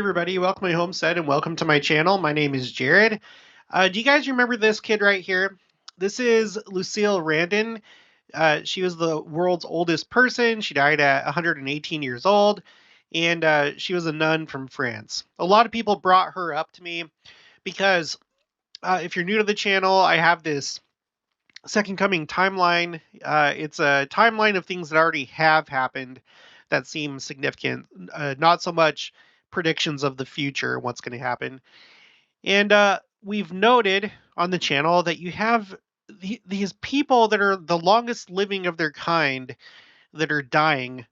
everybody, welcome to my homestead and welcome to my channel. My name is Jared. Do you guys remember this kid right here? This is Lucille Randon. She was the world's oldest person. She died at 118 years old, and she was a nun from France. A lot of people brought her up to me because if you're new to the channel, I have this Second Coming timeline. It's a timeline of things that already have happened that seem significant, not so much predictions of the future, what's going to happen. And we've noted on the channel that you have these people that are the longest living of their kind that are dying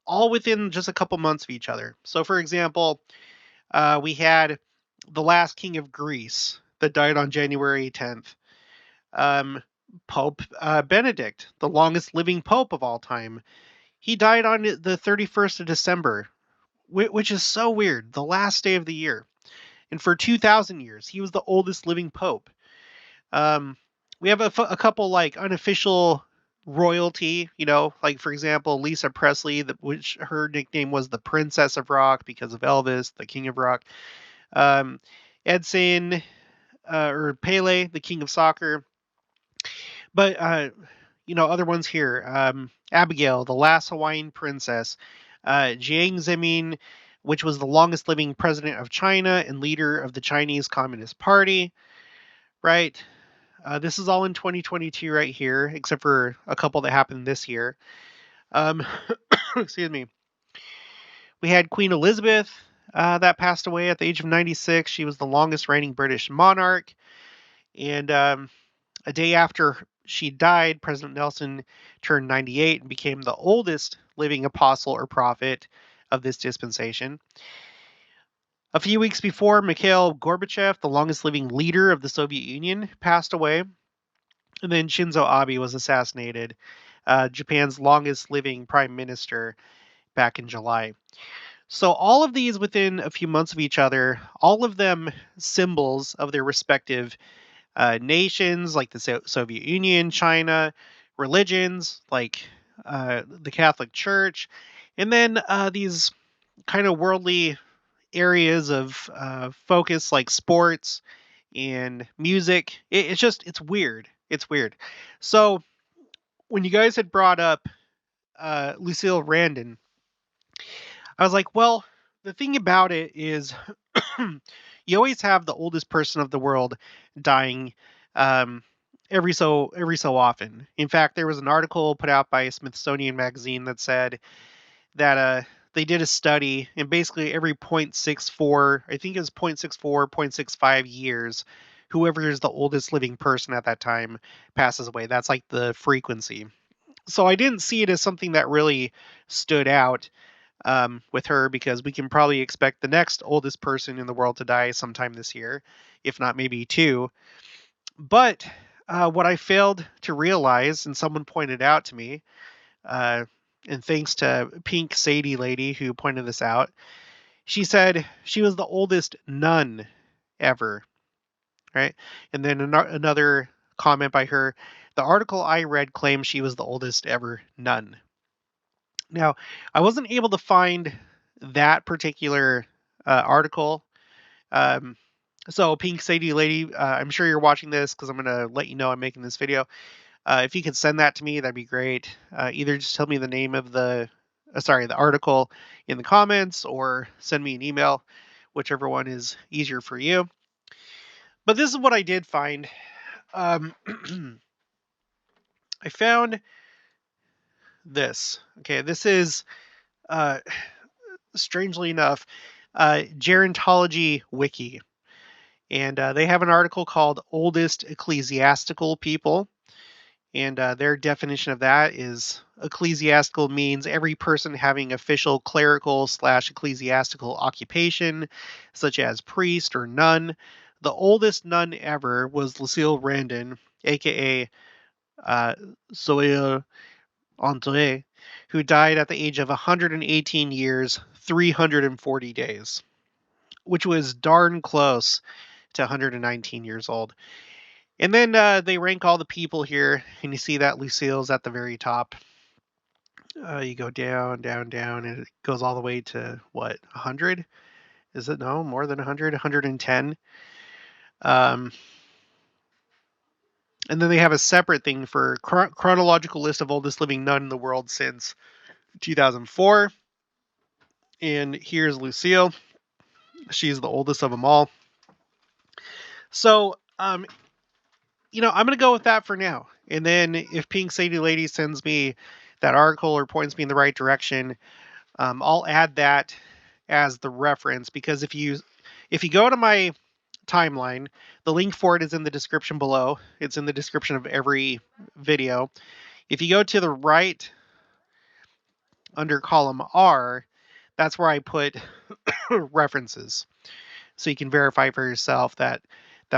all within just a couple months of each other. So, for example, we had the last king of Greece that died on January 10th. Pope Benedict, the longest living pope of all time. He died on the 31st of December, which is so weird, the last day of the year. And for 2,000 years, he was the oldest living pope. We have a couple like unofficial royalty, like for example, Lisa Presley, which her nickname was the Princess of Rock because of Elvis, the King of Rock. Edson, or Pele, the King of Soccer. But, other ones here. Abigail, the last Hawaiian princess. Jiang Zemin, which was the longest living president of China and leader of the Chinese Communist Party. Right? This is all in 2022 right here, except for a couple that happened this year. Excuse me. We had Queen Elizabeth that passed away at the age of 96. She was the longest reigning British monarch. And a day after she died, President Nelson turned 98 and became the oldest living apostle or prophet of this dispensation. A few weeks before, Mikhail Gorbachev, the longest living leader of the Soviet Union, passed away. And then Shinzo Abe was assassinated, Japan's longest living prime minister, back in July. So all of these within a few months of each other, all of them symbols of their respective nations like the Soviet Union, China, religions like the Catholic Church, and then these kind of worldly areas of focus like sports and music. It's weird. It's weird. So when you guys had brought up Lucille Randon, I was like, well, the thing about it is you always have the oldest person of the world dying every so often. In fact, there was an article put out by Smithsonian Magazine that said that they did a study, and basically every 0.64, I think it was 0.64, 0.65 years, whoever is the oldest living person at that time passes away. That's like the frequency. So I didn't see it as something that really stood out with her, because we can probably expect the next oldest person in the world to die sometime this year, if not maybe two. But what I failed to realize, and someone pointed out to me, and thanks to Pink Sadie Lady who pointed this out, she said she was the oldest nun ever, right? And then another comment by her, the article I read claims she was the oldest ever nun. Now, I wasn't able to find that particular article. So, Pink Sadie Lady, I'm sure you're watching this because I'm going to let you know I'm making this video. If you could send that to me, that'd be great. Either just tell me the name of the article in the comments, or send me an email, whichever one is easier for you. But this is what I did find. I found this. Okay, this is, strangely enough, Gerontology Wiki. And they have an article called Oldest Ecclesiastical People. And their definition of that is ecclesiastical means every person having official clerical / ecclesiastical occupation, such as priest or nun. The oldest nun ever was Lucille Randon, aka Soeur André, who died at the age of 118 years, 340 days, which was darn close to 119 years old. And then they rank all the people here, and you see that Lucille's at the very top. You go down, down, down, and it goes all the way to, 100? Is it no more than 100? 110. Um, and then they have a separate thing for chronological list of oldest living nun in the world since 2004. And here's Lucille. She's the oldest of them all. So, I'm going to go with that for now. And then if Pink Sadie Lady sends me that article or points me in the right direction, I'll add that as the reference, because if you go to my timeline, the link for it is in the description below. It's in the description of every video. If you go to the right under column R, that's where I put references, so you can verify for yourself that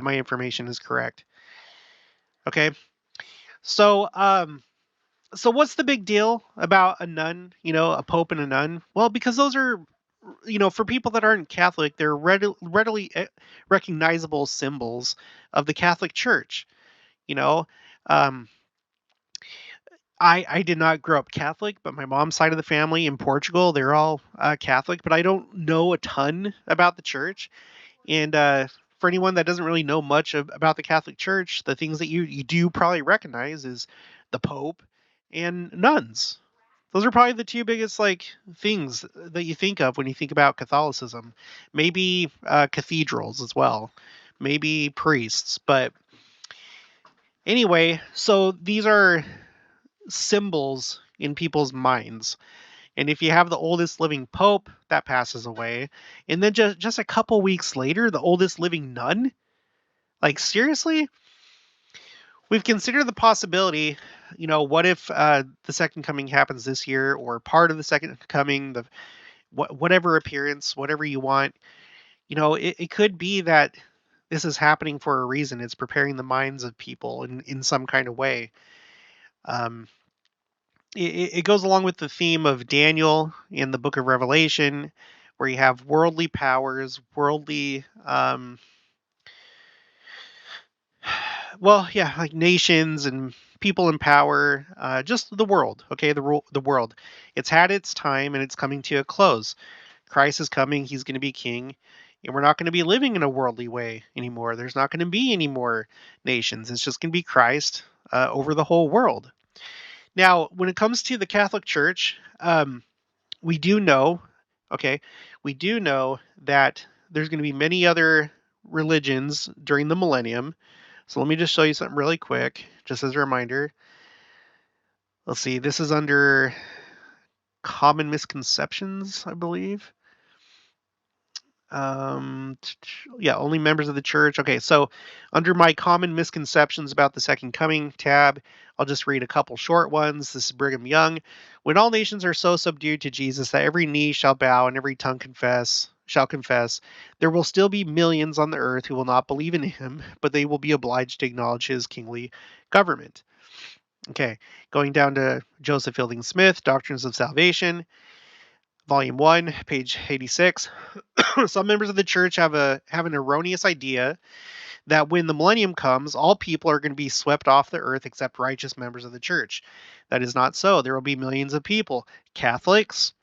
my information is correct. Okay. So, so what's the big deal about a nun, a pope and a nun? Well, because those are, for people that aren't Catholic, they're readily recognizable symbols of the Catholic Church. You know, um, I did not grow up Catholic, but my mom's side of the family in Portugal, they're all Catholic, but I don't know a ton about the church. And for anyone that doesn't really know much about the Catholic Church, the things that you do probably recognize is the Pope and nuns. Those are probably the two biggest things that you think of when you think about Catholicism. Maybe cathedrals as well, maybe priests. But anyway, so these are symbols in people's minds. And if you have the oldest living pope, that passes away. And then just a couple weeks later, the oldest living nun? Like, seriously? We've considered the possibility, what if the second coming happens this year, or part of the second coming, whatever appearance, whatever you want. It could be that this is happening for a reason. It's preparing the minds of people in some kind of way. Um, it goes along with the theme of Daniel in the book of Revelation, where you have worldly powers, worldly, like nations and people in power, just the world. Okay, the world. It's had its time and it's coming to a close. Christ is coming. He's going to be king. And we're not going to be living in a worldly way anymore. There's not going to be any more nations. It's just going to be Christ over the whole world. Now, when it comes to the Catholic Church, we do know, we do know that there's going to be many other religions during the millennium. So let me just show you something really quick, just as a reminder. Let's see, this is under common misconceptions, I believe. Only members of the church. Okay, so under my common misconceptions about the second coming tab, I'll just read a couple short ones. This is Brigham Young. When all nations are so subdued to Jesus that every knee shall bow and every tongue shall confess, there will still be millions on the earth who will not believe in him, but they will be obliged to acknowledge his kingly government. Okay, going down to Joseph Fielding Smith, Doctrines of Salvation, Volume 1, page 86. Some members of the church have an erroneous idea that when the millennium comes, all people are going to be swept off the earth except righteous members of the church. That is not so. There will be millions of people. Catholics,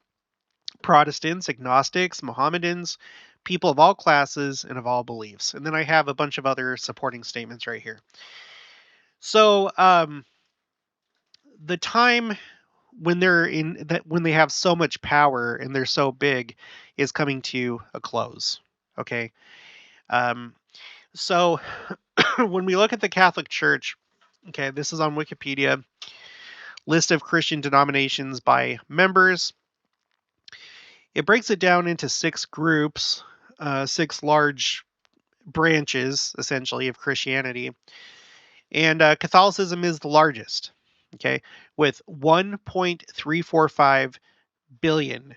Protestants, agnostics, Mohammedans, people of all classes and of all beliefs. And then I have a bunch of other supporting statements right here. So the time when when they have so much power and they're so big is coming to a close. Okay. So when we look at the Catholic Church, okay, this is on Wikipedia, list of Christian denominations by members. It breaks it down into 6 groups, 6 large branches, essentially, of Christianity. And Catholicism is the largest, okay, with 1.345 billion,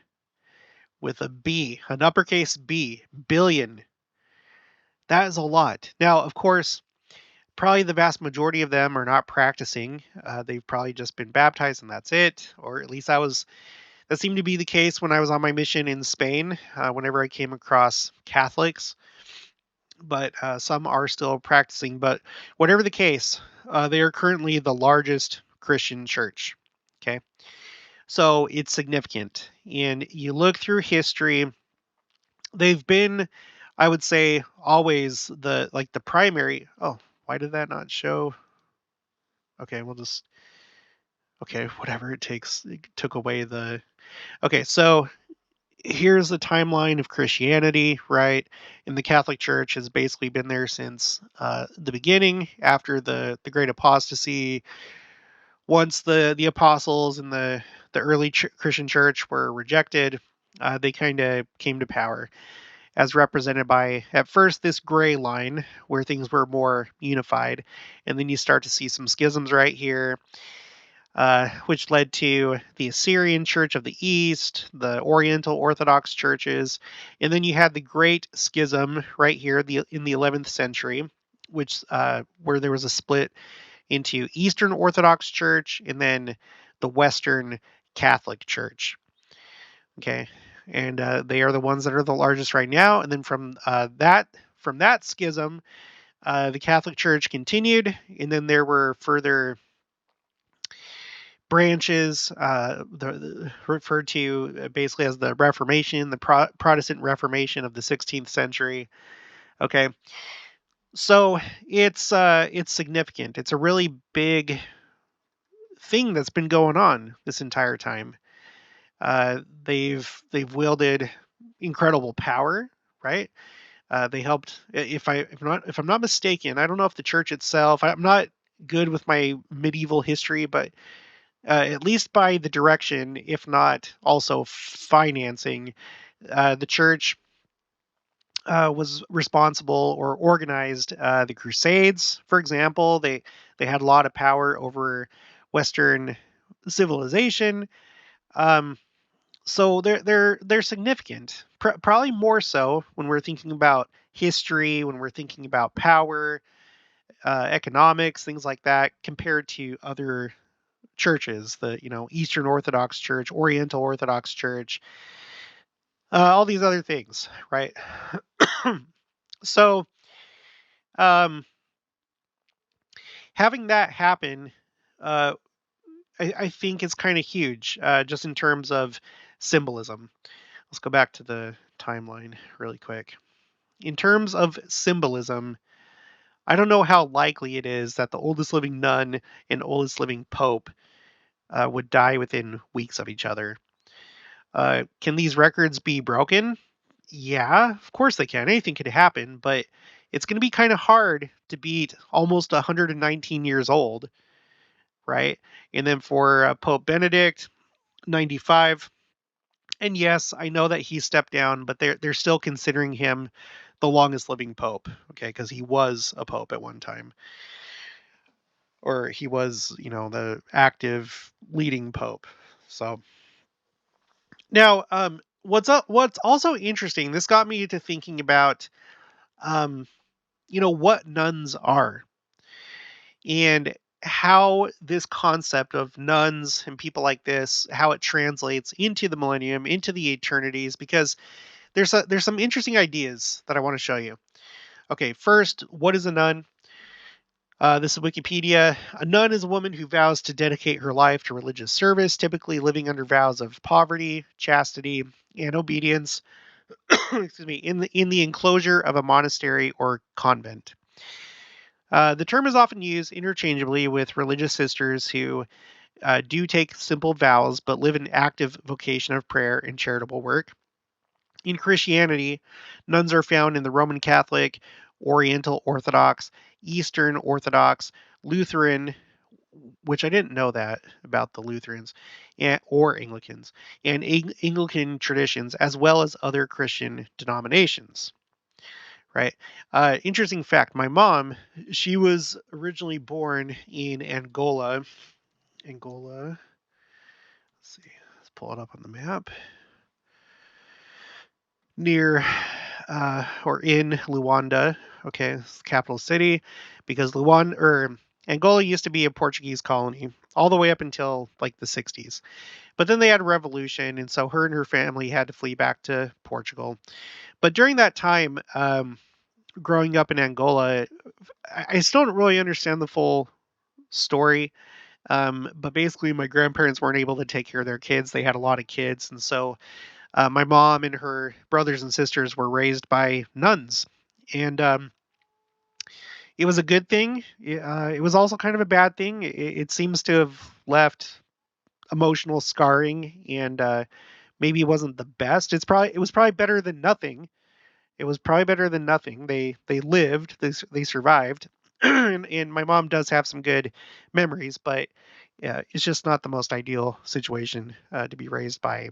with a B, an uppercase B, billion. That is a lot. Now, of course, probably the vast majority of them are not practicing. They've probably just been baptized and that's it. Or at least that seemed to be the case when I was on my mission in Spain, whenever I came across Catholics. But some are still practicing. But whatever the case, they are currently the largest Christian church. Okay. So it's significant. And you look through history, they've been, I would say, always the primary. Oh, why did that not show? Okay, we'll just okay, whatever it takes. It took away the. Okay, so here's the timeline of Christianity, right? And the Catholic Church has basically been there since the beginning, after the Great Apostasy. Once the apostles and the early Christian Church were rejected, they kind of came to power, as represented by, at first, this gray line where things were more unified, and then you start to see some schisms right here, which led to the Assyrian Church of the East, the Oriental Orthodox churches, and then you had the Great Schism right here, in the 11th century, which where there was a split into Eastern Orthodox Church and then the Western Catholic Church. Okay, and they are the ones that are the largest right now. And then from that schism, the Catholic Church continued, and then there were further branches, referred to basically as the Reformation, the Protestant Reformation of the 16th century. Okay, so it's significant. It's a really big thing that's been going on this entire time. They've wielded incredible power, right? They helped. If I'm not mistaken, I don't know if the church itself. I'm not good with my medieval history, but at least by the direction, if not also financing, the church was responsible or organized the Crusades, for example. They had a lot of power over Western civilization. Um, so they're significant. Probably more so when we're thinking about history, when we're thinking about power, economics, things like that, compared to other churches, the Eastern Orthodox Church, Oriental Orthodox Church, all these other things, right? So um, having that happen, uh, I think is kind of huge, just in terms of symbolism. Let's go back to the timeline really quick. In terms of symbolism, I don't know how likely it is that the oldest living nun and oldest living pope would die within weeks of each other. Can these records be broken? Yeah, of course they can. Anything could happen, but it's going to be kind of hard to beat almost 119 years old, right? And then for Pope Benedict, 95. And yes, I know that he stepped down, but they're still considering him the longest living pope, okay, because he was a pope at one time, or he was, the active leading pope. So now, what's also interesting. This got me to thinking about, um, what nuns are, and how this concept of nuns and people like this, how it translates into the millennium, into the eternities, because there's some interesting ideas that I want to show you. Okay, first, what is a nun? This is Wikipedia. A nun is a woman who vows to dedicate her life to religious service, typically living under vows of poverty, chastity, and obedience. Excuse me, in the enclosure of a monastery or convent. The term is often used interchangeably with religious sisters who do take simple vows but live an active vocation of prayer and charitable work. In Christianity, nuns are found in the Roman Catholic, Oriental Orthodox, Eastern Orthodox, Lutheran, which I didn't know that about the Lutherans, or Anglicans, and Anglican traditions, as well as other Christian denominations. Right. Interesting fact. My mom, she was originally born in Angola. Angola. Let's see. Let's pull it up on the map. Near or in Luanda. Okay, it's the capital city, because Luanda or Angola used to be a Portuguese colony all the way up until like the 60s. But then they had a revolution, and so her and her family had to flee back to Portugal. But during that time, growing up in Angola, I still don't really understand the full story. But basically, my grandparents weren't able to take care of their kids. They had a lot of kids, and so My mom and her brothers and sisters were raised by nuns, and it was a good thing. It was also kind of a bad thing. It seems to have left emotional scarring, and maybe it wasn't the best. It was probably better than nothing. It was probably better than nothing. They lived. They survived, and my mom does have some good memories, but yeah, it's just not the most ideal situation to be raised by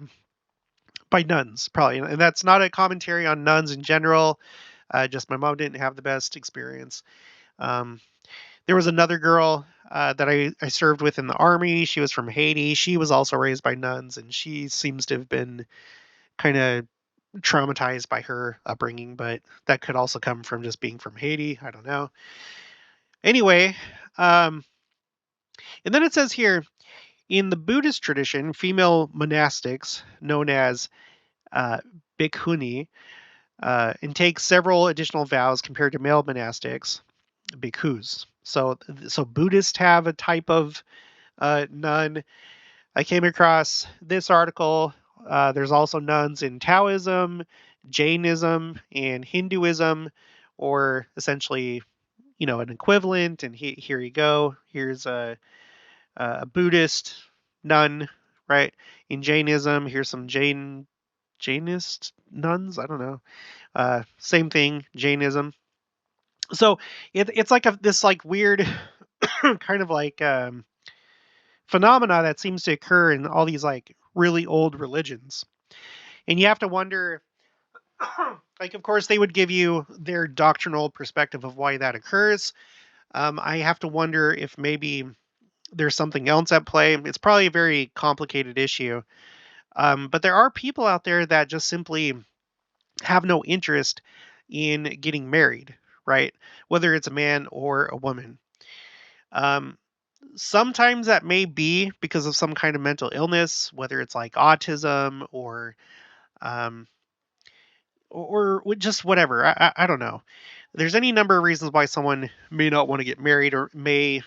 nuns, probably. And that's not a commentary on nuns in general. Just my mom didn't have the best experience. Um, there was another girl that I served with in the army. She was from Haiti. She was also raised by nuns, and she seems to have been kind of traumatized by her upbringing, but that could also come from just being from Haiti. I don't know. Anyway, um, and then it says here in the Buddhist tradition, female monastics, known as uh, Bhikkhunī, and take several additional vows compared to male monastics, bhikkhus. So Buddhists have a type of nun. I came across this article. There's also nuns in Taoism, Jainism, and Hinduism, or essentially, an equivalent. And here you go. Here's a Buddhist nun, right? In Jainism, here's some Jainist nuns. I don't know. Same thing, Jainism. So it's like this like weird kind of like phenomena that seems to occur in all these like really old religions. And you have to wonder, like, of course, they would give you their doctrinal perspective of why that occurs. I have to wonder if maybe there's something else at play. It's probably a very complicated issue. But there are people out there that just simply have no interest in getting married, right? Whether it's a man or a woman. Um, Sometimes that may be because of some kind of mental illness, whether it's like autism um, or just whatever. I don't know. There's any number of reasons why someone may not want to get married or may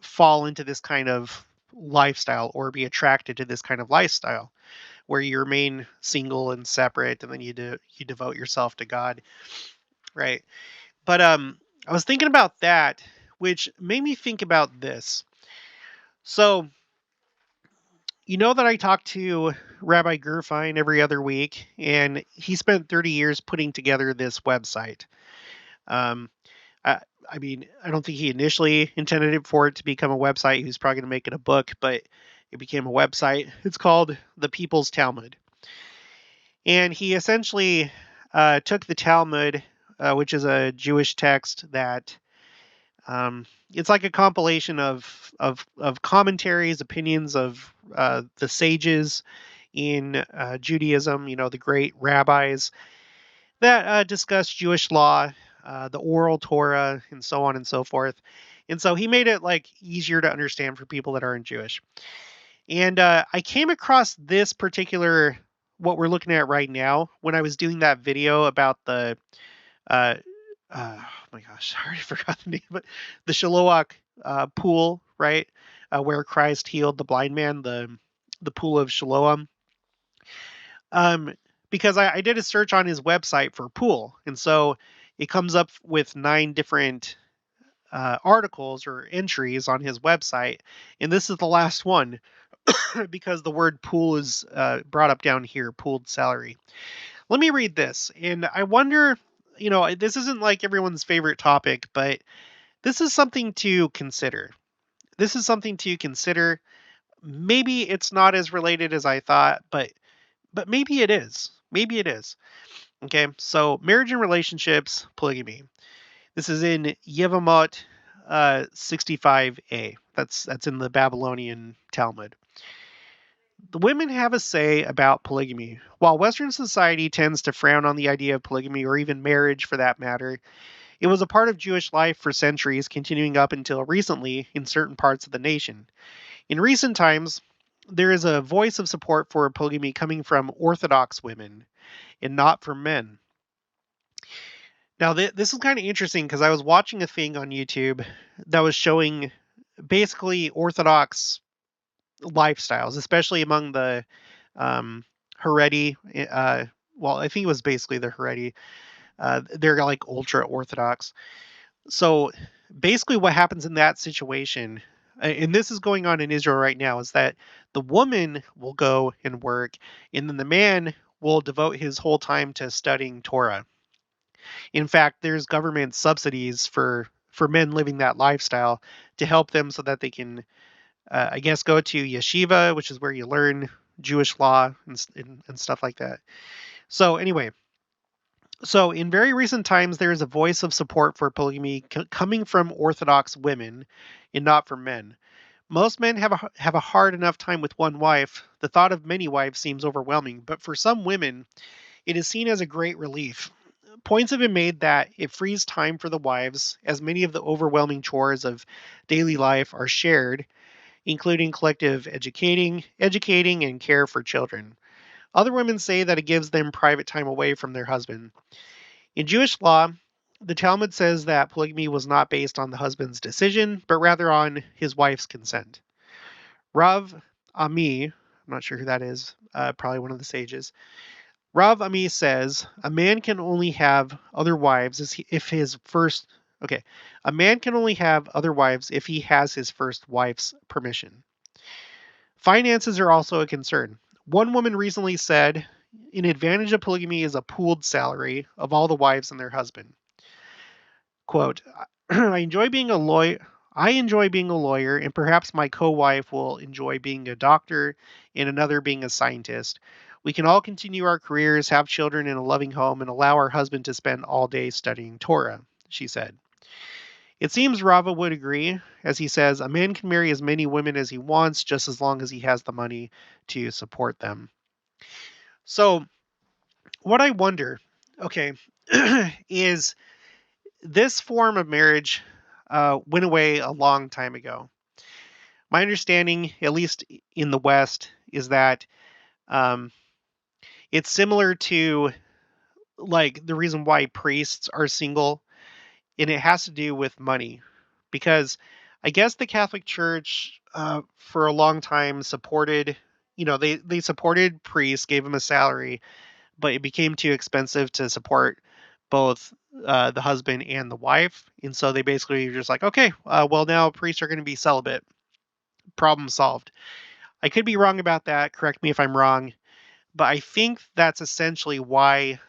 fall into this kind of lifestyle or be attracted to this kind of lifestyle where you remain single and separate and then you devote yourself to God, right? But I was thinking about that, which made me think about this. So, you know that I talk to Rabbi Gerfine every other week, and he spent 30 years putting together this website. Um, I, I mean, I don't think he initially intended it for it to become a website. He was probably going to make it a book, but it became a website. It's called The People's Talmud. And he essentially took the Talmud, which is a Jewish text that it's like a compilation of commentaries, opinions of the sages in Judaism, the great rabbis that discuss Jewish law, the oral Torah, and so on and so forth. And so he made it like easier to understand for people that aren't Jewish. And I came across this particular what we're looking at right now when I was doing that video about the uh, oh my gosh, I already forgot the name, but the Shiloach pool, right, where Christ healed the blind man, the pool of Siloam. Um, because I did a search on his website for pool, and so it comes up with 9 different articles or entries on his website, and this is the last one because the word pool is brought up down here, pooled salary. Let me read this, and I wonder, this isn't like everyone's favorite topic, but this is something to consider. This is something to consider. Maybe it's not as related as I thought, but maybe it is. Maybe it is. Okay, so marriage and relationships, polygamy. This is in Yevamot 65a. That's in the Babylonian Talmud. The women have a say about polygamy. While Western society tends to frown on the idea of polygamy or even marriage for that matter, it was a part of Jewish life for centuries, continuing up until recently in certain parts of the nation. In recent times, there is a voice of support for polygamy coming from Orthodox women and not from men. Now, this is kind of interesting because I was watching a thing on YouTube that was showing basically Orthodox lifestyles, especially among the Haredi. Well, I think it was basically the Haredi. They're like ultra Orthodox. So basically, what happens in that situation, and this is going on in Israel right now, is that the woman will go and work, and then the man will devote his whole time to studying Torah. In fact, there's government subsidies for men living that lifestyle to help them so that they can, I guess, go to yeshiva, which is where you learn Jewish law and stuff like that. So anyway, so in very recent times, there is a voice of support for polygamy coming from Orthodox women and not from men. Most men have a hard enough time with one wife. The thought of many wives seems overwhelming, but for some women, it is seen as a great relief. Points have been made that it frees time for the wives, as many of the overwhelming chores of daily life are shared, including collective educating, and care for children. Other women say that it gives them private time away from their husband. In Jewish law, the Talmud says that polygamy was not based on the husband's decision, but rather on his wife's consent. Rav Ami, I'm not sure who that is, probably one of the sages. Rav Ami says a man can only have other wives if his first. Okay, a man can only have other wives if he has his first wife's permission. Finances are also a concern. One woman recently said, an advantage of polygamy is a pooled salary of all the wives and their husband. Quote, I enjoy being a lawyer. And perhaps my co-wife will enjoy being a doctor and another being a scientist. We can all continue our careers, have children in a loving home, and allow our husband to spend all day studying Torah, she said. It seems Rava would agree, as he says, a man can marry as many women as he wants, just as long as he has the money to support them. So, what I wonder, okay, is this form of marriage went away a long time ago. My understanding, at least in the West, is that um, it's similar to like the reason why priests are single, and it has to do with money, because I guess the Catholic Church for a long time supported, they supported priests, gave them a salary, but it became too expensive to support both the husband and the wife, and so they basically were just like, okay, well now priests are going to be celibate. Problem solved. I could be wrong about that. Correct me if I'm wrong, but I think that's essentially why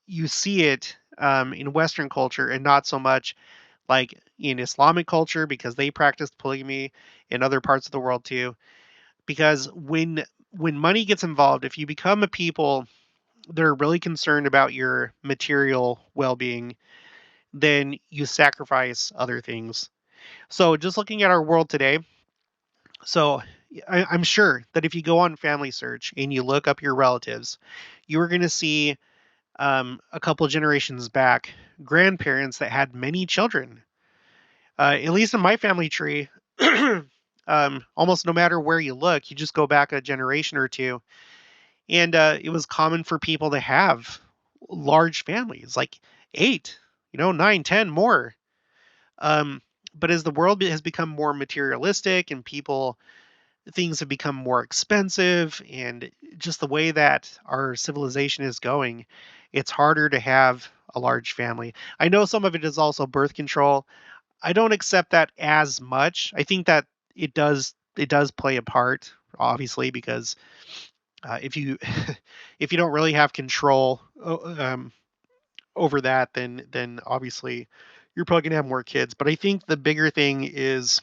you see it in Western culture and not so much like in Islamic culture, because they practiced polygamy in other parts of the world too. Because when money gets involved, if you become a people that are really concerned about your material well-being, then you sacrifice other things. So just looking at our world today, so I'm sure that if you go on Family Search and you look up your relatives, you are going to see a couple generations back grandparents that had many children. At least in my family tree, almost no matter where you look, you just go back a generation or two, and it was common for people to have large families, like 8, 9, 10 more. But as the world has become more materialistic and things have become more expensive, and just the way that our civilization is going, it's harder to have a large family. I know some of it is also birth control. I don't accept that as much. I think that it does play a part, obviously, because if you if you don't really have control over that, then obviously you're probably gonna have more kids. But I think the bigger thing is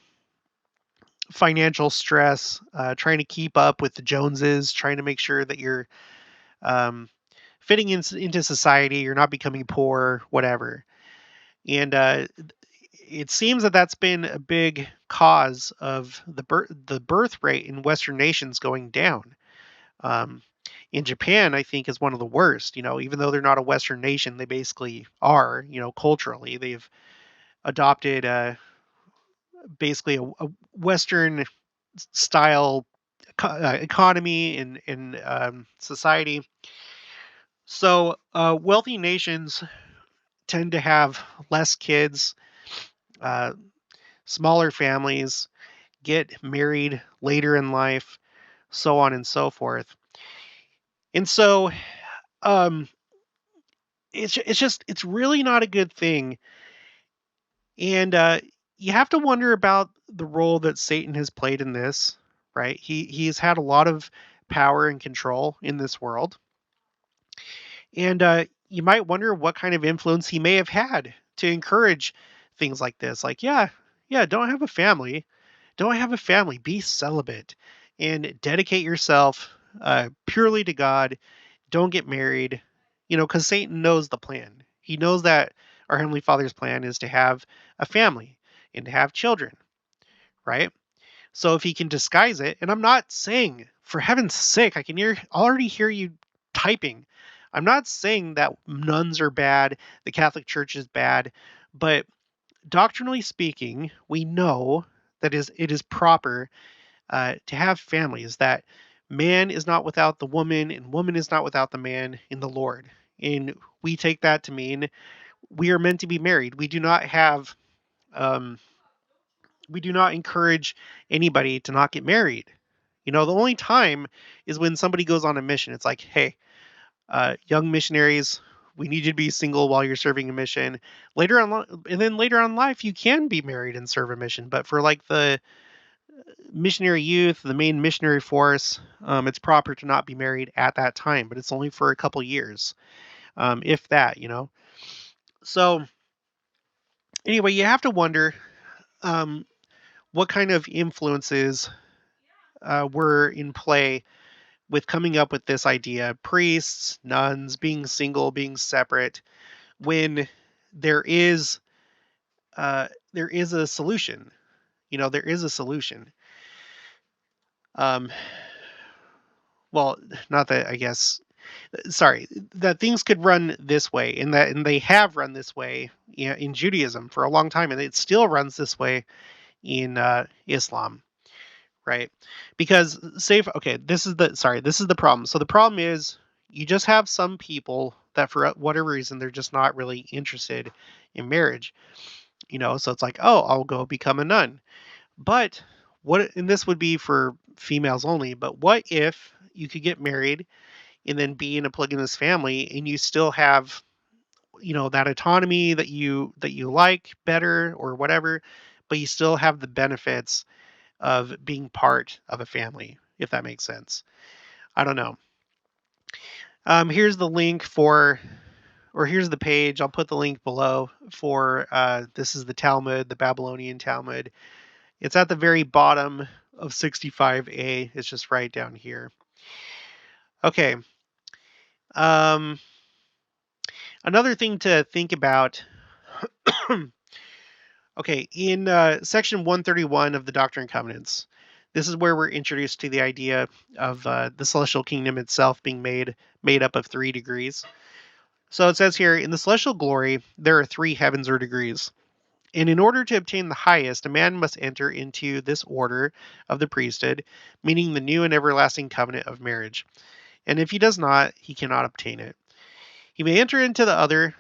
financial stress, trying to keep up with the Joneses, trying to make sure that you're um, fitting into society, you're not becoming poor, whatever. And it seems that that's been a big cause of the birth rate in Western nations going down. Um, in Japan, I think is one of the worst. Even though they're not a Western nation, they basically are. Culturally, they've adopted basically a Western style economy and society. So wealthy nations tend to have less kids, uh, smaller families, get married later in life, so on and so forth. And so um, it's really not a good thing. And you have to wonder about the role that Satan has played in this, right? He's had a lot of power and control in this world. And you might wonder what kind of influence he may have had to encourage things like this. Like, yeah, don't have a family. Don't have a family. Be celibate and dedicate yourself purely to God. Don't get married, because Satan knows the plan. He knows that our Heavenly Father's plan is to have a family and to have children, right? So if he can disguise it, and I'm not saying, for heaven's sake, I can already hear you typing. I'm not saying that nuns are bad, the Catholic Church is bad, but doctrinally speaking, we know that it is proper to have families, that man is not without the woman and woman is not without the man in the Lord. And we take that to mean we are meant to be married. Um, we do not encourage anybody to not get married. The only time is when somebody goes on a mission. It's like, hey, young missionaries, we need you to be single while you're serving a mission. And then later on in life, you can be married and serve a mission. But for like the missionary youth, the main missionary force, it's proper to not be married at that time. But it's only for a couple years, if that. So anyway, you have to wonder um, what kind of influences were in play with coming up with this idea: priests, nuns, being single, being separate, when there is there is a solution. There is a solution. Um, well, not that, I guess. Sorry, that things could run this way, and they have run this way, in Judaism for a long time, and it still runs this way in Islam, right? Because okay, this is the problem. So the problem is you just have some people that for whatever reason they're just not really interested in marriage. So it's like, oh, I'll go become a nun. But and this would be for females only, but what if you could get married and then be in a polygamous family and you still have, that autonomy that you like better or whatever, but you still have the benefits of being part of a family, if that makes sense. I don't know. Here's the link or here's the page. I'll put the link below for this is the Talmud, the Babylonian Talmud. It's at the very bottom of 65a. It's just right down here. Okay. Um, Another thing to think about. Okay, in section 131 of the Doctrine and Covenants, this is where we're introduced to the idea of the celestial kingdom itself being made up of 3 degrees. So it says here, in the celestial glory, there are 3 heavens or degrees. And in order to obtain the highest, a man must enter into this order of the priesthood, meaning the new and everlasting covenant of marriage. And if he does not, he cannot obtain it. He may enter into the other,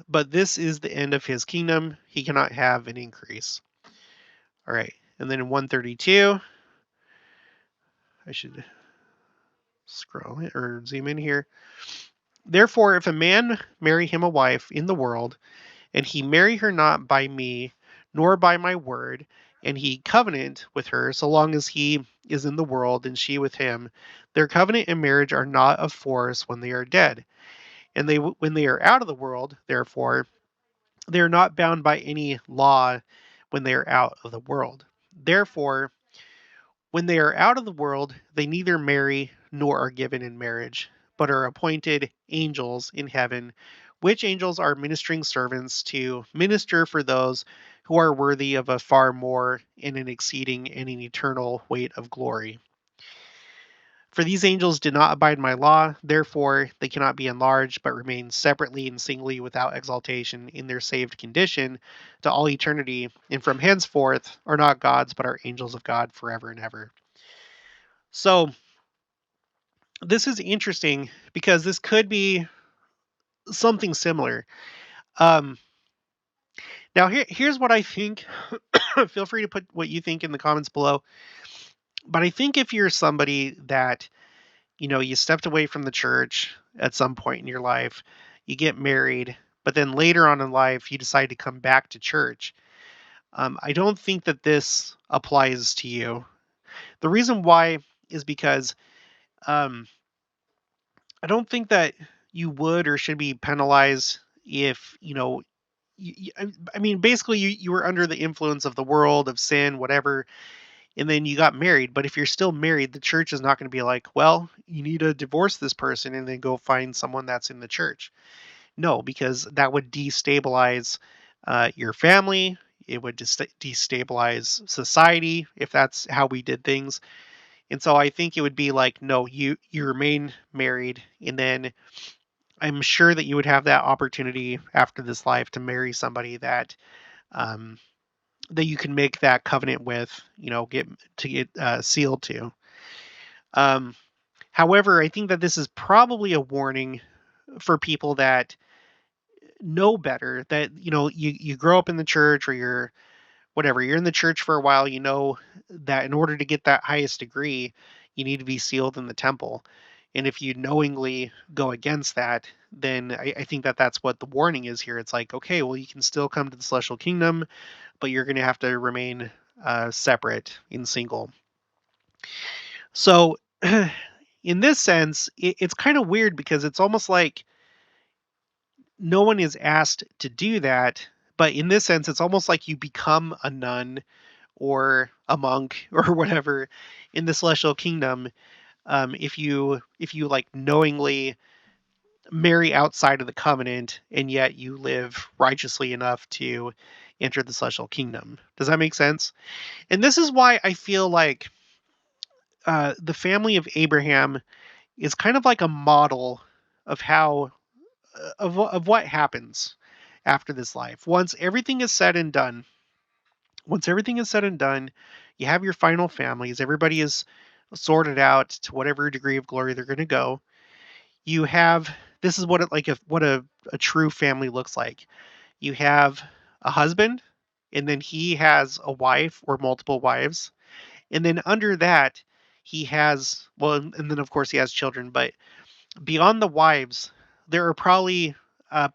but this is the end of his kingdom. He cannot have an increase. All right. And then in 132, I should scroll it or zoom in here. Therefore, if a man marry him a wife in the world, and he marry her not by me, nor by my word, and he covenant with her so long as he is in the world and she with him, their covenant and marriage are not of force when they are dead. And when they are out of the world, therefore, they are not bound by any law when they are out of the world. Therefore, when they are out of the world, they neither marry nor are given in marriage, but are appointed angels in heaven, which angels are ministering servants to minister for those who are worthy of a far more and an exceeding and an eternal weight of glory. For these angels did not abide my law, therefore they cannot be enlarged, but remain separately and singly without exaltation in their saved condition to all eternity, and from henceforth are not gods, but are angels of God forever and ever. So this is interesting because this could be something similar. Um, Now, here's what I think. Feel free to put what you think in the comments below. But I think if you're somebody that, you stepped away from the church at some point in your life, you get married, but then later on in life, you decide to come back to church. I don't think that this applies to you. The reason why is because um, I don't think that you would or should be penalized if, I mean, basically, you were under the influence of the world, of sin, whatever, and then you got married. But if you're still married, the church is not going to be like, well, you need to divorce this person and then go find someone that's in the church. No, because that would destabilize your family. It would destabilize society if that's how we did things. And so I think it would be like, no, you remain married, and then I'm sure that you would have that opportunity after this life to marry somebody um, that you can make that covenant with, get sealed to. Um, However, I think that this is probably a warning for people that know better. That you grow up in the church, or you're in the church for a while. You know that in order to get that highest degree, you need to be sealed in the temple. And if you knowingly go against that, then I think that that's what the warning is here. It's like, okay, well, you can still come to the celestial kingdom, but you're going to have to remain separate and single. So, in this sense, it's kind of weird because it's almost like no one is asked to do that. But in this sense, it's almost like you become a nun or a monk or whatever in the celestial kingdom, if you like knowingly marry outside of the covenant and yet you live righteously enough to enter the celestial kingdom. Does that make sense? And this is why I feel like the family of Abraham is kind of like a model of how of what happens after this life. Once everything is said and done, you have your final families. Everybody is sorted out to whatever degree of glory they're going to go. You have This is what a true family looks like. You have a husband, and then he has a wife or multiple wives, and then under that he has, well, and then of course he has children. But beyond the wives, there are probably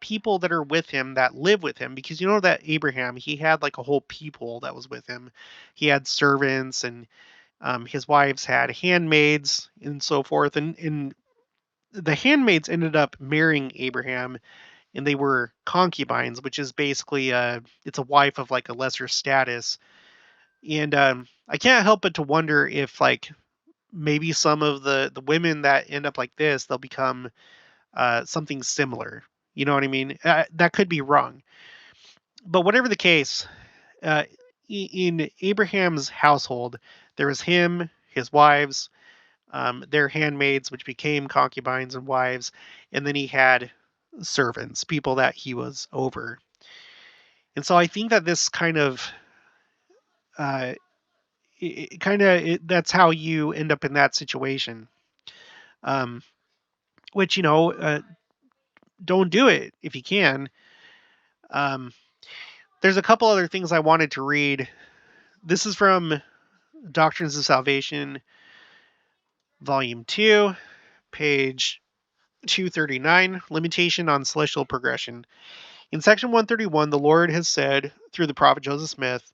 people that are with him, that live with him, because you know that Abraham, he had like a whole people that was with him. He had servants, and his wives had handmaids and so forth, and the handmaids ended up marrying Abraham, and they were concubines, which is basically it's a wife of like a lesser status. And I can't help but to wonder if like maybe some of the women that end up like this, they'll become something similar. You know what I mean? That could be wrong, but whatever the case, uh, in Abraham's household, there was him, his wives, their handmaids, which became concubines and wives, and then he had servants, people that he was over. And so I think that this kind of, uh, that's how you end up in that situation. Um, which don't do it if you can. Um, there's a couple other things I wanted to read. This is from Doctrines of Salvation, Volume 2, page 239, Limitation on Celestial Progression. In section 131, the Lord has said, through the prophet Joseph Smith,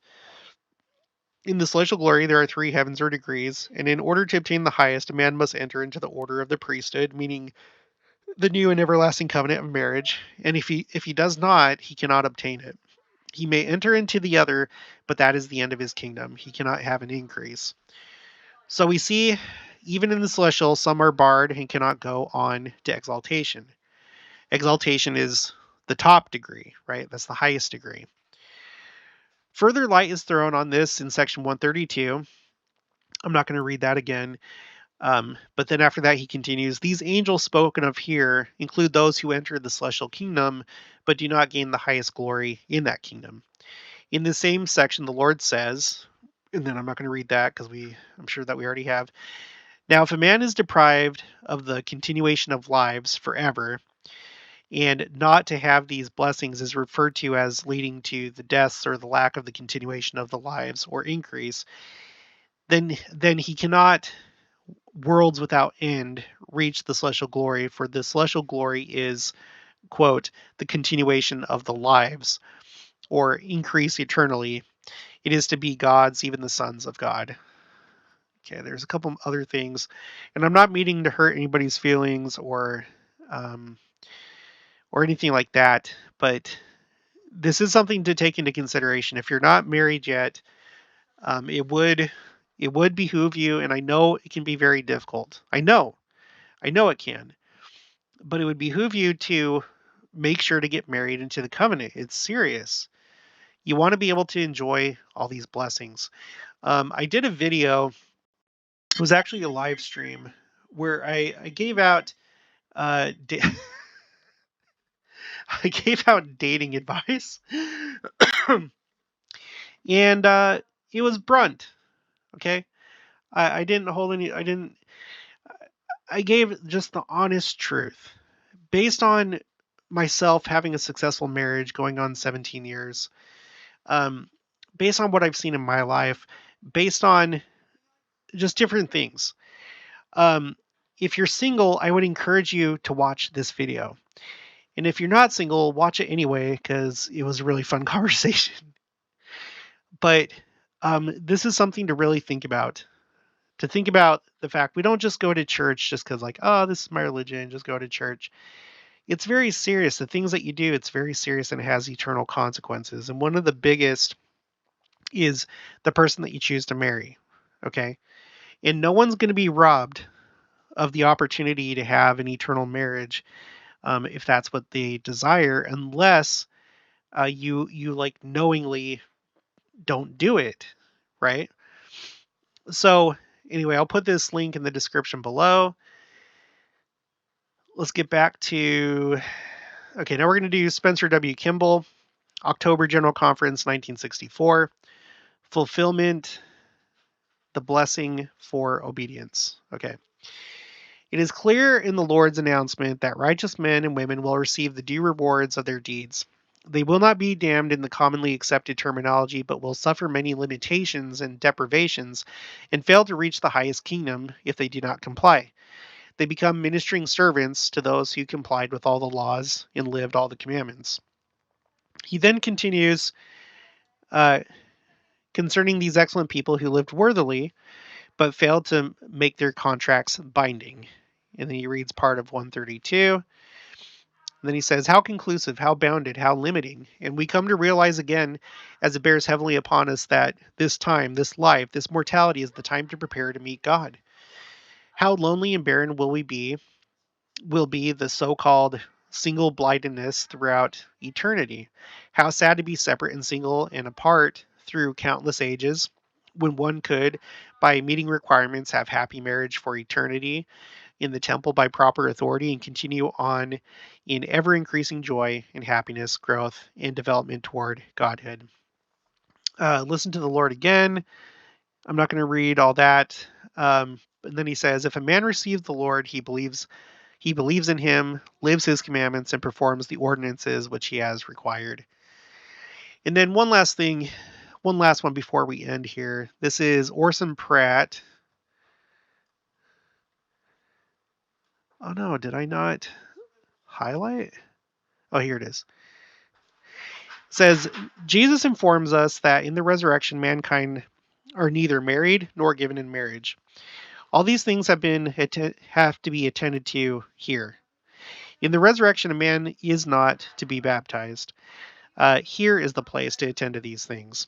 in the celestial glory there are 3 heavens or degrees, and in order to obtain the highest, a man must enter into the order of the priesthood, meaning the new and everlasting covenant of marriage, and if he does not, he cannot obtain it. He may enter into the other, but that is the end of his kingdom. He cannot have an increase. So we see, even in the celestial, some are barred and cannot go on to exaltation. Exaltation is the top degree, right? That's the highest degree. Further light is thrown on this in section 132. I'm not going to read that again. But then after that, he continues, these angels spoken of here include those who enter the celestial kingdom, but do not gain the highest glory in that kingdom. In the same section, the Lord says, and then I'm not going to read that because I'm sure that we already have. Now, if a man is deprived of the continuation of lives forever, and not to have these blessings is referred to as leading to the deaths or the lack of the continuation of the lives or increase, then he cannot worlds without end reach the celestial glory, for the celestial glory is, quote, the continuation of the lives, or increase eternally. It is to be gods, even the sons of God. Okay, there's a couple other things, and I'm not meaning to hurt anybody's feelings um, or anything like that, but this is something to take into consideration. If you're not married yet, it would behoove you, and I know it can be very difficult. I know it can, but it would behoove you to make sure to get married into the covenant. It's serious. You want to be able to enjoy all these blessings. I did a video. It was actually a live stream where I gave out da- I gave out dating advice, and it was brunt. Okay, I didn't hold any. I didn't. I gave just the honest truth based on myself having a successful marriage going on 17 years. Um, based on what I've seen in my life, based on just different things. Um, if you're single, I would encourage you to watch this video. And if you're not single, watch it anyway because it was a really fun conversation. But this is something to really think about. To think about the fact we don't just go to church just because, like, oh, this is my religion, just go to church. It's very serious. The things that you do, it's very serious and it has eternal consequences. And one of the biggest is the person that you choose to marry. Okay. And no one's going to be robbed of the opportunity to have an eternal marriage if that's what they desire, unless you like knowingly don't do it, right? So anyway, I'll put this link in the description below. Let's get back to okay. Now we're going to do Spencer W. Kimball, October General Conference, 1964. Fulfillment, the blessing for obedience. Okay. It is clear in the Lord's announcement that righteous men and women will receive the due rewards of their deeds. They will not be damned in the commonly accepted terminology, but will suffer many limitations and deprivations and fail to reach the highest kingdom if they do not comply. They become ministering servants to those who complied with all the laws and lived all the commandments. He then continues uh, concerning these excellent people who lived worthily, but failed to make their contracts binding. And then he reads part of 132. And then he says, how conclusive, how bounded, how limiting. And we come to realize again, as it bears heavily upon us, that this time, this life, this mortality is the time to prepare to meet God. How lonely and barren will be the so-called single blindedness throughout eternity. How sad to be separate and single and apart through countless ages, when one could, by meeting requirements, have happy marriage for eternity in the temple by proper authority and continue on in ever increasing joy and happiness, growth, and development toward Godhood. Listen to the Lord again. I'm not going to read all that. And then he says, if a man receives the Lord, he believes in him, lives his commandments, and performs the ordinances which he has required. And then one last one before we end here. This is Orson Pratt. Oh no, did I not highlight? Oh, here it is. It says, Jesus informs us that in the resurrection, mankind are neither married nor given in marriage. All these things have to be attended to here. In the resurrection, a man is not to be baptized. Here is the place to attend to these things.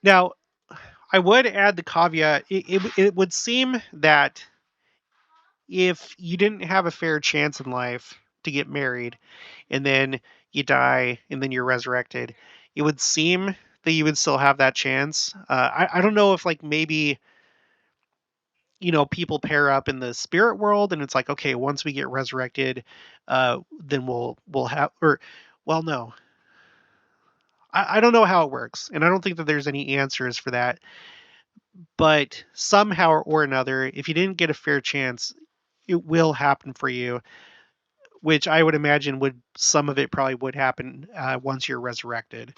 Now, I would add the caveat. It would seem that if you didn't have a fair chance in life to get married, and then you die, and then you're resurrected, it would seem that you would still have that chance. I don't know if like maybe people pair up in the spirit world, and it's like, okay, once we get resurrected, then we'll have or well, no. I don't know how it works, and I don't think that there's any answers for that. But somehow or another, if you didn't get a fair chance, it will happen for you, which I would imagine some of it probably would happen once you're resurrected.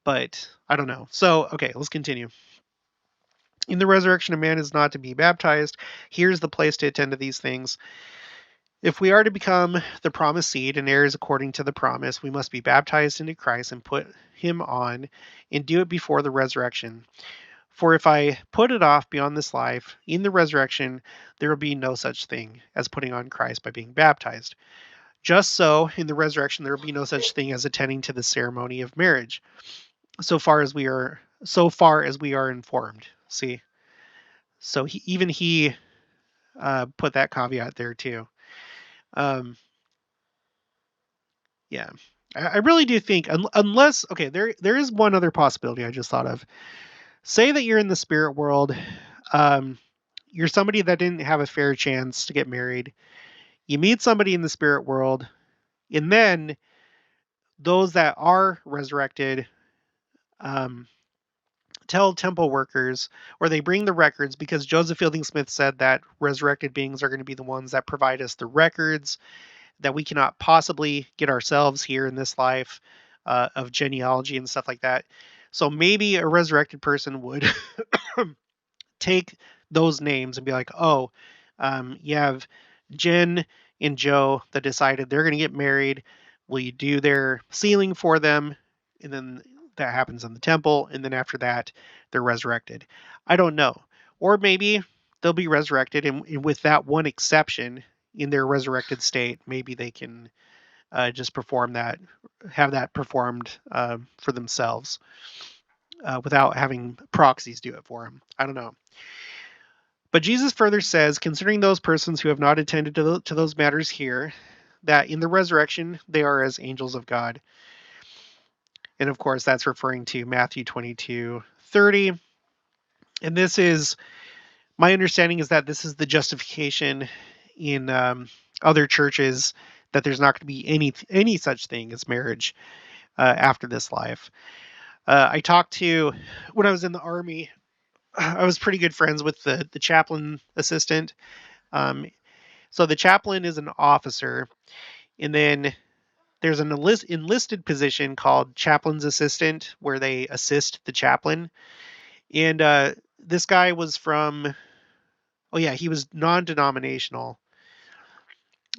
But I don't know. So, okay, let's continue. In the resurrection, a man is not to be baptized. Here's the place to attend to these things. If we are to become the promised seed and heirs according to the promise, we must be baptized into Christ and put him on, and do it before the resurrection. For if I put it off beyond this life, in the resurrection, there will be no such thing as putting on Christ by being baptized. Just so, in the resurrection, there will be no such thing as attending to the ceremony of marriage, so far as we are informed. See, so even he put that caveat there too. Yeah, I really do think unless okay, there is one other possibility I just thought of. Say that you're in the spirit world. Um, you're somebody that didn't have a fair chance to get married. You meet somebody in the spirit world, and then those that are resurrected um, tell temple workers, or they bring the records, because Joseph Fielding Smith said that resurrected beings are going to be the ones that provide us the records that we cannot possibly get ourselves here in this life, of genealogy and stuff like that. So maybe a resurrected person would take those names and be like, oh, you have Jen and Joe that decided they're going to get married. Will you do their sealing for them? And then that happens in the temple. And then after that, they're resurrected. I don't know. Or maybe they'll be resurrected. And with that one exception, in their resurrected state, maybe they can just perform that, have that performed for themselves without having proxies do it for them. I don't know. But Jesus further says, considering those persons who have not attended to those matters here, that in the resurrection they are as angels of God. And of course, that's referring to Matthew 22:30. And this is, my understanding is that this is the justification in other churches, that there's not going to be any such thing as marriage after this life. I talked to, when I was in the Army, I was pretty good friends with the chaplain assistant. So the chaplain is an officer, and then there's an enlisted position called chaplain's assistant, where they assist the chaplain. And this guy was from, oh yeah, he was non-denominational.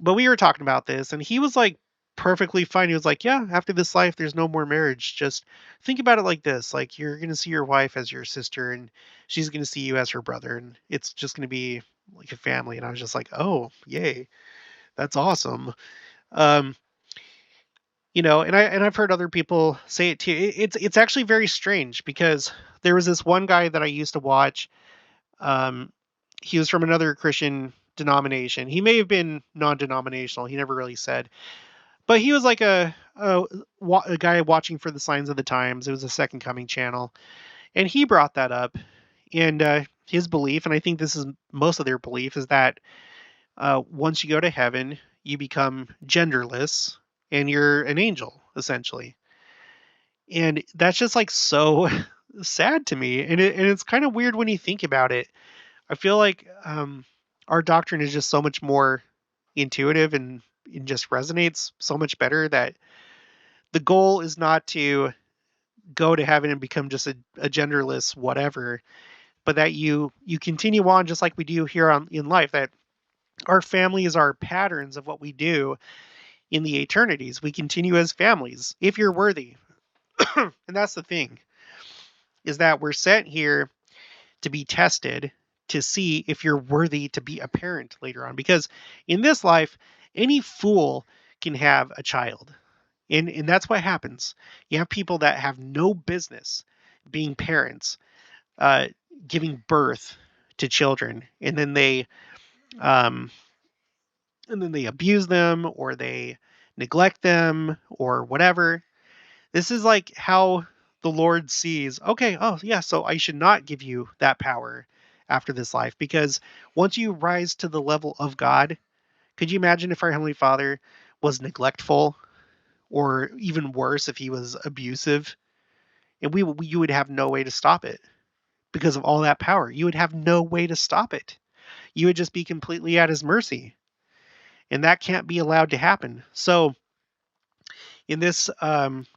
But we were talking about this, and he was like perfectly fine. He was like, yeah, after this life, there's no more marriage. Just think about it like this: like, you're going to see your wife as your sister, and she's going to see you as her brother, and it's just going to be like a family. And I was just like, oh, yay, that's awesome. Um, and I've heard other people say it too. It's actually very strange, because there was this one guy that I used to watch. Um, he was from another Christian denomination. He may have been non-denominational. He never really said, but he was like a guy watching for the signs of the times. It was a Second Coming channel, and he brought that up. And his belief, and I think this is most of their belief, is that once you go to heaven, you become genderless, and you're an angel, essentially. And that's just like so sad to me, and it's kind of weird when you think about it. I feel like our doctrine is just so much more intuitive, and it just resonates so much better, that the goal is not to go to heaven and become just a genderless whatever, but that you continue on just like we do here in life, that our families are patterns of what we do in the eternities. We continue as families if you're worthy. And that's the thing, is that we're sent here to be tested, to see if you're worthy to be a parent later on. Because in this life, any fool can have a child. And that's what happens. You have people that have no business being parents, uh, giving birth to children, um, and then they abuse them, or they neglect them, or whatever. This is like how the Lord sees, okay, oh yeah, so I should not give you that power after this life, because once you rise to the level of God, could you imagine if our Heavenly Father was neglectful, or even worse, if he was abusive? And you would have no way to stop it because of all that power. You would have no way to stop it. You would just be completely at his mercy. And that can't be allowed to happen. So in this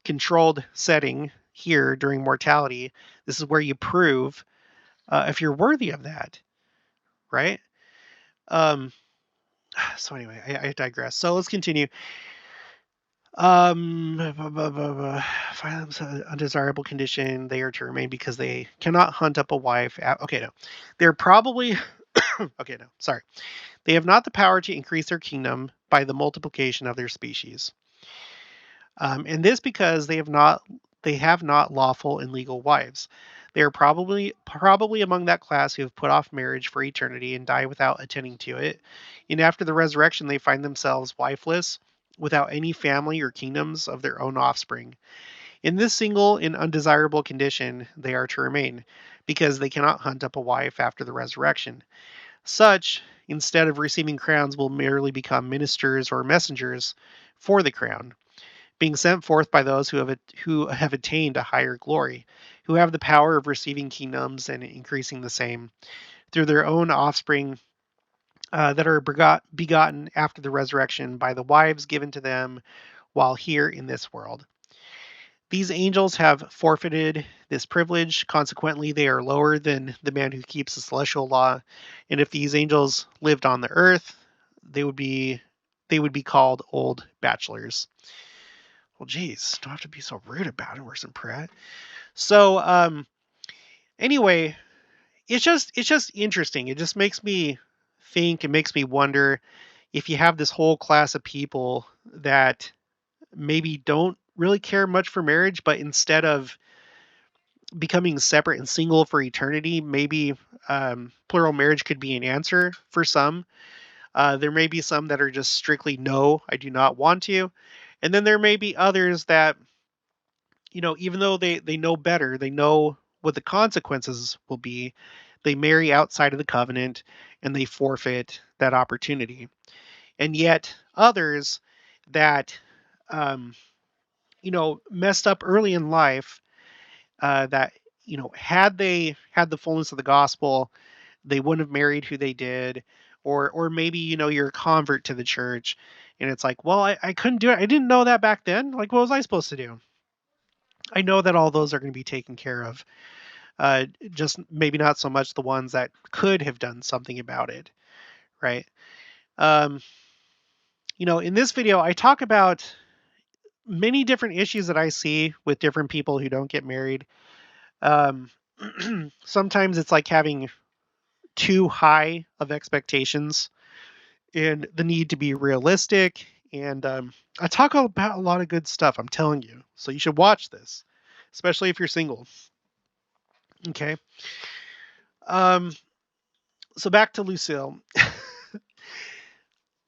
controlled setting here during mortality, this is where you prove if you're worthy of that, right? So anyway, I digress. So let's continue. Violence, undesirable condition. They are to remain because they cannot hunt up a wife. Okay, no, they're probably okay. No, sorry. They have not the power to increase their kingdom by the multiplication of their species. And this because they have not lawful and legal wives. They are probably among that class who have put off marriage for eternity and die without attending to it. And after the resurrection, they find themselves wifeless, without any family or kingdoms of their own offspring. In this single and undesirable condition, they are to remain, because they cannot hunt up a wife after the resurrection. Such, instead of receiving crowns, will merely become ministers or messengers for the crown, being sent forth by those who have attained a higher glory, who have the power of receiving kingdoms and increasing the same through their own offspring that are begotten after the resurrection by the wives given to them while here in this world. These angels have forfeited this privilege. Consequently, they are lower than the man who keeps the celestial law. And if these angels lived on the earth, they would be called old bachelors. Well, geez, don't have to be so rude about it, Worse than Pratt. So, anyway, it's just interesting. It just makes me think. It makes me wonder if you have this whole class of people that maybe don't really care much for marriage, but instead of becoming separate and single for eternity, maybe plural marriage could be an answer for some. There may be some that are just strictly, no, I do not want to. And then there may be others that, even though they know better, they know what the consequences will be, they marry outside of the covenant and they forfeit that opportunity. And yet others that, messed up early in life, that, had they had the fullness of the gospel, they wouldn't have married who they did. Or maybe, you're a convert to the church and it's like, well, I couldn't do it. I didn't know that back then. Like, what was I supposed to do? I know that all those are going to be taken care of. Just maybe not so much the ones that could have done something about it. Right. In this video, I talk about many different issues that I see with different people who don't get married. Sometimes it's like having too high of expectations and the need to be realistic. And I talk about a lot of good stuff, I'm telling you. So you should watch this, especially if you're single. Okay. So back to Lucille.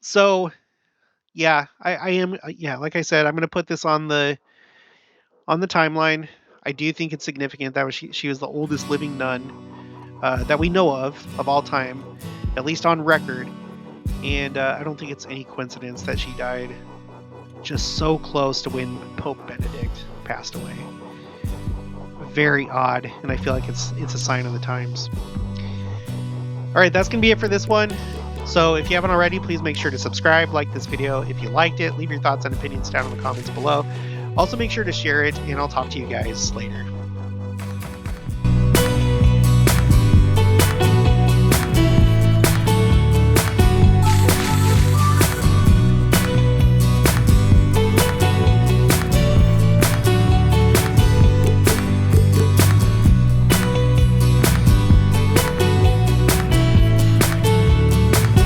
So yeah, I am. Yeah, like I said, I'm going to put this on the timeline. I do think it's significant that she was the oldest living nun that we know of all time, at least on record. And I don't think it's any coincidence that she died just so close to when Pope Benedict passed away. Very odd, and I feel like it's a sign of the times. All right, that's going to be it for this one. So if you haven't already, please make sure to subscribe, like this video. If you liked it, leave your thoughts and opinions down in the comments below. Also, make sure to share it, and I'll talk to you guys later.